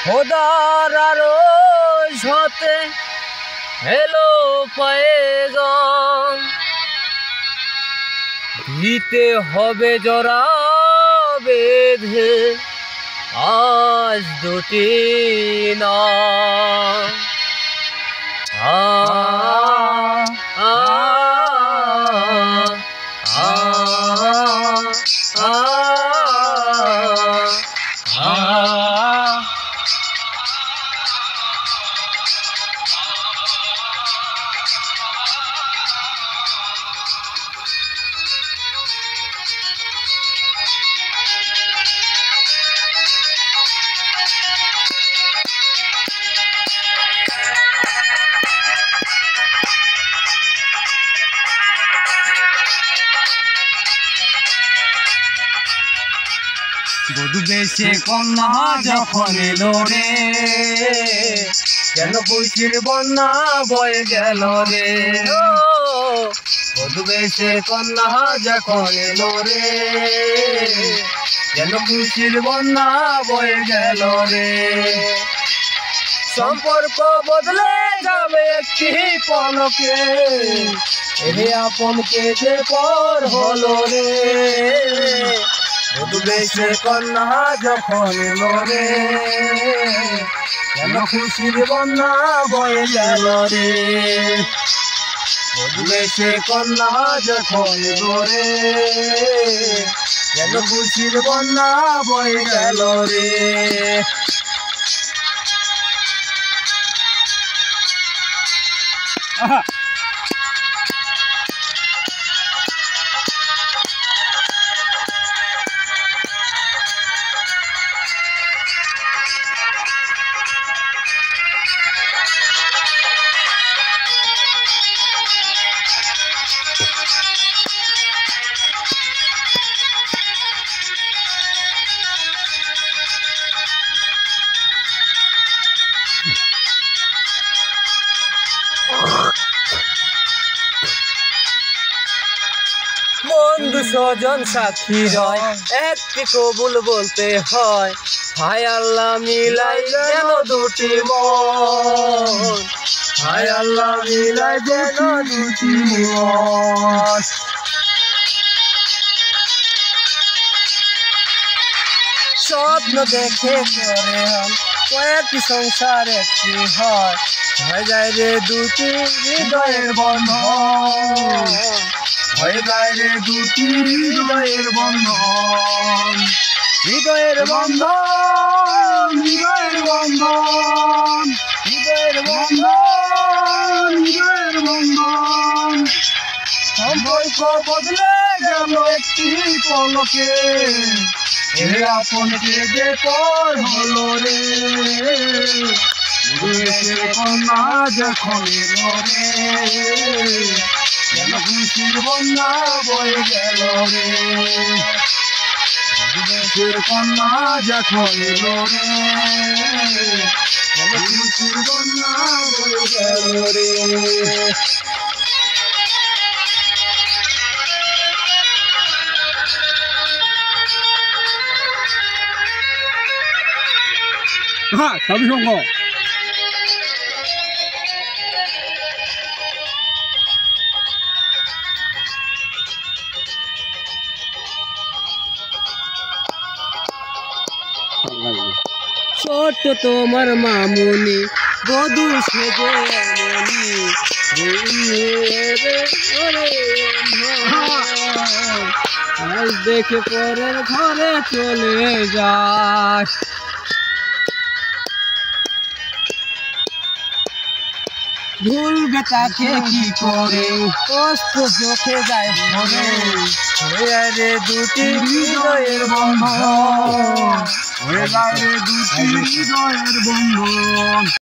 খোদার আরশ হতে এলো পয়গাম, দিতে হবে জোড়া বেঁধে আজ দুটি নাম। আ আ আ আ বধূ বেশে কন্যা যখন এলো রে, যেন খুশির বন্যা বয়ে গেল রে। বধূ বেশে কন্যা যখন এলো রে, যেন খুশির বন্যা বয়ে গেল রে। সম্পর্ক বদলে যাবে একটি পলকে, এ আপনকে যে পর হলো রে। বধূ বেশে কন্যা যখন এলো রে, যেন খুশির বন্যা বয়ে গেল রে। বধূ বেশে কন্যা যখন এলো রে, যেন খুশির বন্যা বয়ে গেল রে। বন্ধু স্বজন সাক্ষী রয়, একটি কবুল বলতে হয়। হায় আল্লাহ মিলাই যেন দুটি মন, হায় আল্লাহ মিলাই যেন দুটি মন। স্বপ্ন দেখে করে কয়েকটি সংসার একটি হয়, হয়ে যায় রে দুটি হৃদয়ের বন্ধন, হয়ে যায় রে দুটি হৃদয়ের বন্ধন। হৃদয়ের বন্ধন, হৃদয়ের বন্ধন, হৃদয়ের বন্ধন, হৃদয়ের বন্ধন। সম্পর্ক বদলে গেল একটি পলকে, এ আপনকে যে পর হলো রে। বধূ বেশে কন্যা যখন এলো রে, যেন খুশির বন্যা বয়ে গেল রে। বধূ বেশে কন্যা যখন এলো রে, যেন খুশির বন্যা বয়ে গেল রে। হ্যাঁ, সবই সঙ্গ। ছোট তোমার মামুনি বধূ সেজে এমনি, আজ দেখে পরের ঘরে চলে যায়। ভুলবে তাকে কি করে, কষ্ট চোখে যায় ভরে। হয়ে রে দুটি হৃদয়ের বন্ধন, হয়ে যায় রে দুটি হৃদয়ের বন্ধন।